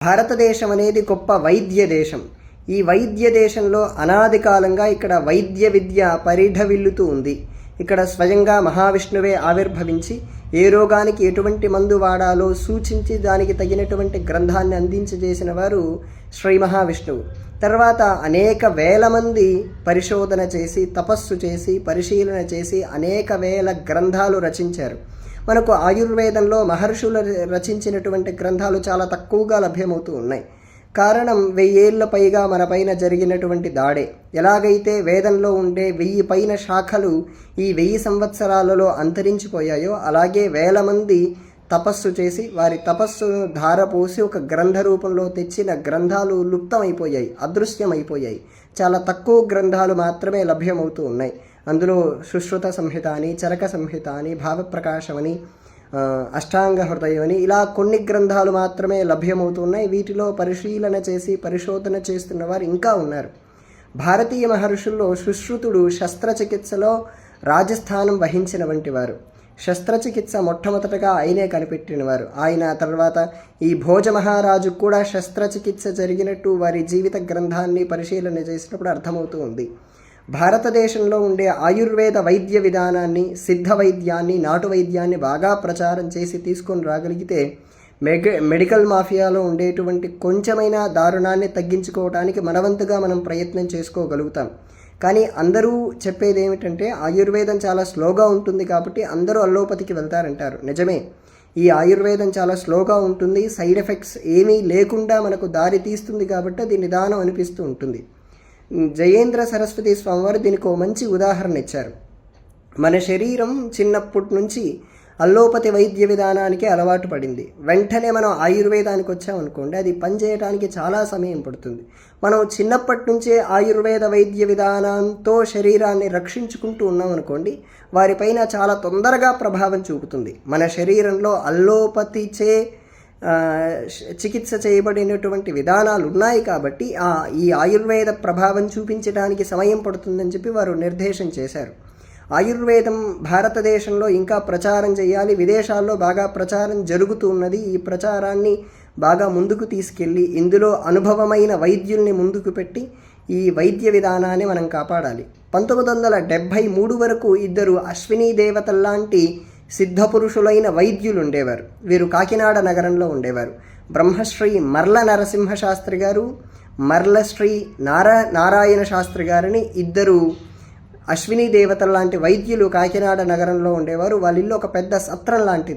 భారతదేశం అనేది గొప్ప వైద్య దేశం. ఈ వైద్య దేశంలో అనాది కాలంగా ఇక్కడ వైద్య విద్య పరిఢవిల్లుతూ ఉంది. ఇక్కడ స్వయంగా మహావిష్ణువే ఆవిర్భవించి ఏ రోగానికి ఎటువంటి మందు వాడాలో సూచించి దానికి తగినటువంటి గ్రంథాన్ని అందించజేసిన వారు శ్రీ మహావిష్ణువు. తర్వాత అనేక వేల మంది పరిశోధన చేసి, తపస్సు చేసి, పరిశీలన చేసి అనేక వేల గ్రంథాలు రచించారు. మనకు ఆయుర్వేదంలో మహర్షులు రచించినటువంటి గ్రంథాలు చాలా తక్కువగా లభ్యమవుతూ ఉన్నాయి. కారణం 1000 ఏళ్ల పైగా మన పైన జరిగినటువంటి దాడే. ఎలాగైతే వేదంలో ఉండే 1000 పైన శాఖలు ఈ 1000 సంవత్సరాలలో అంతరించిపోయాయో, అలాగే వేల మంది తపస్సు చేసి వారి తపస్సును ధారపోసి ఒక గ్రంథ రూపంలో తెచ్చిన గ్రంథాలు లుప్తమైపోయాయి, అదృశ్యమైపోయాయి. చాలా తక్కువ గ్రంథాలు మాత్రమే లభ్యమవుతూ ఉన్నాయి. అందులో సుశ్రుత సంహిత అని, చరక సంహిత అని, భావప్రకాశమని, అష్టాంగ హృదయం అని ఇలా కొన్ని గ్రంథాలు మాత్రమే లభ్యమవుతున్నాయి. వీటిలో పరిశీలన చేసి పరిశోధన చేస్తున్న వారు ఇంకా ఉన్నారు. భారతీయ మహర్షుల్లో సుశ్రుతుడు శస్త్రచికిత్సలో రాజస్థానం వహించిన వంటి వారు. శస్త్రచికిత్స మొట్టమొదటగా ఆయనే కనిపెట్టినవారు. ఆయన తర్వాత ఈ భోజ మహారాజు కూడా శస్త్రచికిత్స జరిగినట్టు వారి జీవిత గ్రంథాన్ని పరిశీలన చేసినప్పుడు అర్థమవుతూ ఉంది. భారతదేశంలో ఉండే ఆయుర్వేద వైద్య విధానాన్ని, సిద్ధ వైద్యాన్ని, నాటు వైద్యాన్ని బాగా ప్రచారం చేసి తీసుకొని రాగలిగితే మెడికల్ మాఫియాలో ఉండేటువంటి కొంచెమైనా దారుణాన్ని తగ్గించుకోవడానికి మనవంతుగా మనం ప్రయత్నం చేసుకోగలుగుతాం. కానీ అందరూ చెప్పేది ఏమిటంటే ఆయుర్వేదం చాలా స్లోగా ఉంటుంది కాబట్టి అందరూ అల్లోపతికి వెళ్తారంటారు. నిజమే, ఈ ఆయుర్వేదం చాలా స్లోగా ఉంటుంది, సైడ్ ఎఫెక్ట్స్ ఏమీ లేకుండా మనకు దారి తీస్తుంది కాబట్టి అది నిదానం అనిపిస్తూ ఉంటుంది. జయేంద్ర సరస్వతి స్వామివారు దీనికి ఒక మంచి ఉదాహరణ ఇచ్చారు. మన శరీరం చిన్నప్పటి నుంచి అల్లోపతి వైద్య విధానానికి అలవాటు పడింది. వెంటనే మనం ఆయుర్వేదానికి వచ్చామనుకోండి, అది పనిచేయడానికి చాలా సమయం పడుతుంది. మనం చిన్నప్పటి నుంచే ఆయుర్వేద వైద్య విధానంతో శరీరాన్ని రక్షించుకుంటూ ఉన్నామనుకోండి, వారిపైన చాలా తొందరగా ప్రభావం చూపుతుంది. మన శరీరంలో అల్లోపతిచే చికిత్స చేయబడినటువంటి విధానాలు ఉన్నాయి కాబట్టి ఈ ఆయుర్వేద ప్రభావం చూపించడానికి సమయం పడుతుందని చెప్పి వారు నిర్దేశం చేశారు. ఆయుర్వేదం భారతదేశంలో ఇంకా ప్రచారం చేయాలి. విదేశాల్లో బాగా ప్రచారం జరుగుతూ ఉన్నది. ఈ ప్రచారాన్ని బాగా ముందుకు తీసుకెళ్ళి ఇందులో అనుభవమైన వైద్యుల్ని ముందుకు పెట్టి ఈ వైద్య విధానాన్ని మనం కాపాడాలి. 1973 వరకు 2 అశ్వినీ దేవతల్లాంటి సిద్ధపురుషులైన వైద్యులు ఉండేవారు. వీరు కాకినాడ నగరంలో ఉండేవారు. బ్రహ్మశ్రీ మర్ల నరసింహ శాస్త్రి గారు, మర్లశ్రీ నారాయణ శాస్త్రి గారిని 2 అశ్వినీ దేవతల లాంటి వైద్యులు కాకినాడ నగరంలో ఉండేవారు. వాళ్ళ ఇల్లు ఒక పెద్ద సత్రం లాంటిది.